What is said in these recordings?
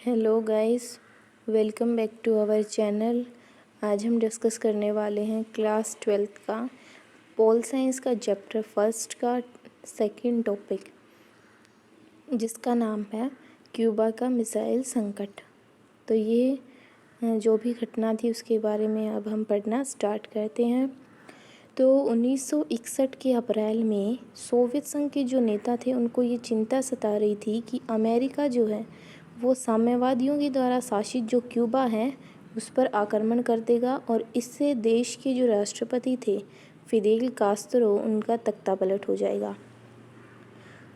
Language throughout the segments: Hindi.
Hello guys, welcome back to our channel. आज हम डिस्कस करने वाले हैं क्लास 12th का पोल साइंस का चैप्टर फर्स्ट का सेकंड टॉपिक, जिसका नाम है क्यूबा का मिसाइल संकट। तो ये जो भी घटना थी उसके बारे में अब हम पढ़ना स्टार्ट करते हैं। तो 1961 के अप्रैल में सोवियत संघ के जो नेता थे उनको ये चिंता सता रही थी कि अमेरिका जो है वो साम्यवादियों के द्वारा शासित जो क्यूबा है उस पर आक्रमण कर देगा और इससे देश के जो राष्ट्रपति थे फिदेल कास्त्रो उनका तख्ता पलट हो जाएगा।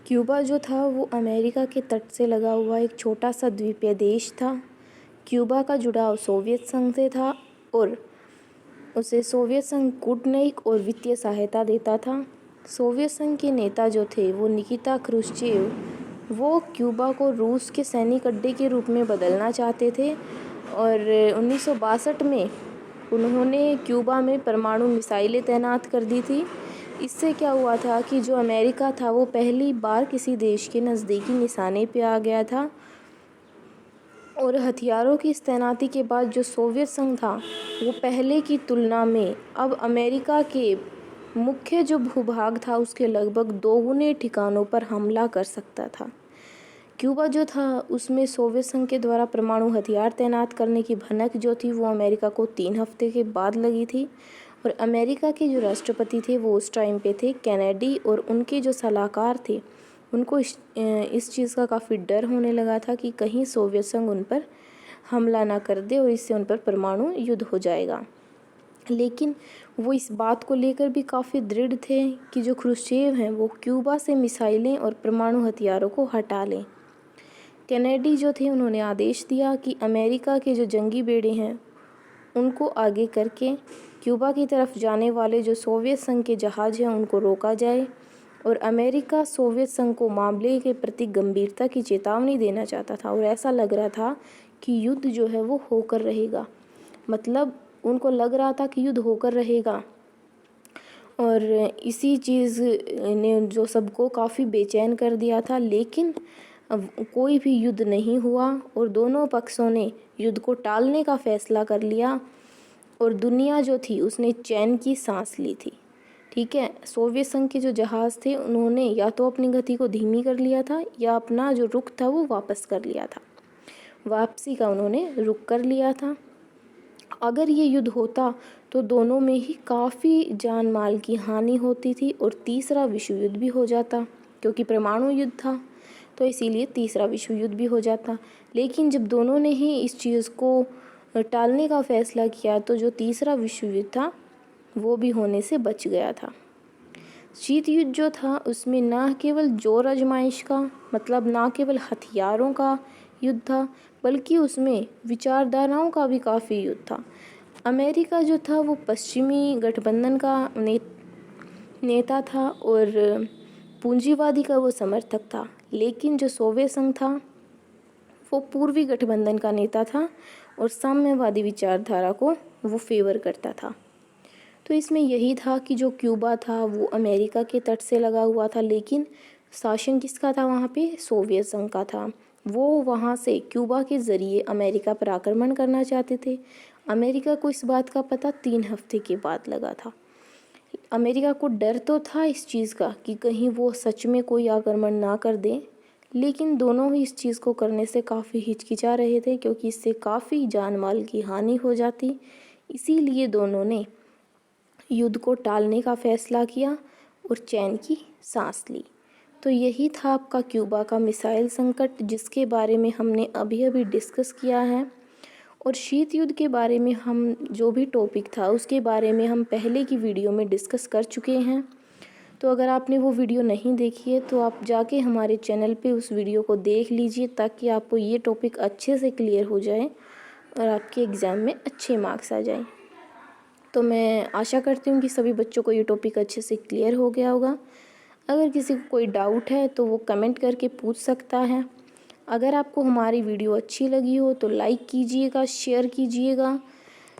क्यूबा जो था वो अमेरिका के तट से लगा हुआ एक छोटा सा द्वीपीय देश था। क्यूबा का जुड़ाव सोवियत संघ से था और उसे सोवियत संघ कूटनीतिक और वित्तीय सहायता देता था। सोवियत संघ के नेता जो थे वो निकिता क्रुश्चेव, वो क्यूबा को रूस के सैनिक अड्डे के रूप में बदलना चाहते थे और 1962 में उन्होंने क्यूबा में परमाणु मिसाइलें तैनात कर दी थी। इससे क्या हुआ था कि जो अमेरिका था वो पहली बार किसी देश के नज़दीकी निशाने पे आ गया था और हथियारों की इस तैनाती के बाद जो सोवियत संघ था वो पहले की तुलना में अब अमेरिका के मुख्य जो भूभाग था उसके लगभग दोगुने ठिकानों पर हमला कर सकता था। क्यूबा जो था उसमें सोवियत संघ के द्वारा परमाणु हथियार तैनात करने की भनक जो थी वो अमेरिका को 3 हफ्ते के बाद लगी थी और अमेरिका के जो राष्ट्रपति थे वो उस टाइम पे थे कैनेडी और उनके जो सलाहकार थे उनको इस चीज़ का काफ़ी डर होने लगा था कि कहीं सोवियत संघ उन पर हमला ना कर दे और इससे उन पर परमाणु युद्ध हो जाएगा। लेकिन वो इस बात को लेकर भी काफ़ी दृढ़ थे कि जो क्रुश्चेव हैं वो क्यूबा से मिसाइलें और परमाणु हथियारों को हटा लें। कैनेडी जो थे उन्होंने आदेश दिया कि अमेरिका के जो जंगी बेड़े हैं उनको आगे करके क्यूबा की तरफ जाने वाले जो सोवियत संघ के जहाज़ हैं उनको रोका जाए और अमेरिका सोवियत संघ को मामले के प्रति गंभीरता की चेतावनी देना चाहता था और ऐसा लग रहा था कि युद्ध जो है वो होकर रहेगा। मतलब उनको लग रहा था कि युद्ध होकर रहेगा और इसी चीज़ ने जो सबको काफ़ी बेचैन कर दिया था। लेकिन अब कोई भी युद्ध नहीं हुआ और दोनों पक्षों ने युद्ध को टालने का फैसला कर लिया और दुनिया जो थी उसने चैन की सांस ली थी। ठीक है, सोवियत संघ के जो जहाज़ थे उन्होंने या तो अपनी गति को धीमी कर लिया था या अपना जो रुख था वो वापस कर लिया था। वापसी का उन्होंने रुख कर लिया था। अगर ये युद्ध होता तो दोनों में ही काफ़ी जान माल की हानि होती थी और तीसरा विश्व युद्ध भी हो जाता, क्योंकि परमाणु युद्ध था तो इसीलिए तीसरा विश्व युद्ध भी हो जाता। लेकिन जब दोनों ने ही इस चीज़ को टालने का फैसला किया तो जो तीसरा विश्व युद्ध था वो भी होने से बच गया था। शीत युद्ध जो था उसमें ना केवल जोर आजमाइश का मतलब ना केवल हथियारों का युद्ध था बल्कि उसमें विचारधाराओं का भी काफ़ी युद्ध था। अमेरिका जो था वो पश्चिमी गठबंधन का नेता था और पूंजीवादी का वो समर्थक था, लेकिन जो सोवियत संघ था वो पूर्वी गठबंधन का नेता था और साम्यवादी विचारधारा को वो फेवर करता था। तो इसमें यही था कि जो क्यूबा था वो अमेरिका के तट से लगा हुआ था, लेकिन शासन किसका था वहाँ पे? सोवियत संघ का था। वो वहाँ से क्यूबा के ज़रिए अमेरिका पर आक्रमण करना चाहते थे। अमेरिका को इस बात का पता 3 हफ्ते के बाद लगा था। अमेरिका को डर तो था इस चीज़ का कि कहीं वो सच में कोई आक्रमण ना कर दें, लेकिन दोनों ही इस चीज़ को करने से काफ़ी हिचकिचा रहे थे क्योंकि इससे काफ़ी जान माल की हानि हो जाती। इसीलिए दोनों ने युद्ध को टालने का फैसला किया और चैन की सांस ली। तो यही था आपका क्यूबा का मिसाइल संकट, जिसके बारे में हमने अभी अभी डिस्कस किया है। और शीत युद्ध के बारे में हम जो भी टॉपिक था उसके बारे में हम पहले की वीडियो में डिस्कस कर चुके हैं। तो अगर आपने वो वीडियो नहीं देखी है तो आप जाके हमारे चैनल पे उस वीडियो को देख लीजिए ताकि आपको ये टॉपिक अच्छे से क्लियर हो जाए और आपके एग्ज़ाम में अच्छे मार्क्स आ जाएं। तो मैं आशा करती हूँ कि सभी बच्चों को ये टॉपिक अच्छे से क्लियर हो गया होगा। अगर किसी को कोई डाउट है तो वो कमेंट करके पूछ सकता है। अगर आपको हमारी वीडियो अच्छी लगी हो तो लाइक कीजिएगा, शेयर कीजिएगा।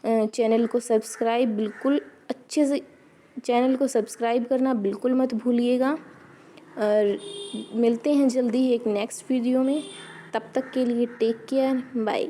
चैनल को सब्सक्राइब बिल्कुल अच्छे से चैनल को सब्सक्राइब करना बिल्कुल मत भूलिएगा और मिलते हैं जल्दी ही एक नेक्स्ट वीडियो में। तब तक के लिए टेक केयर, बाय।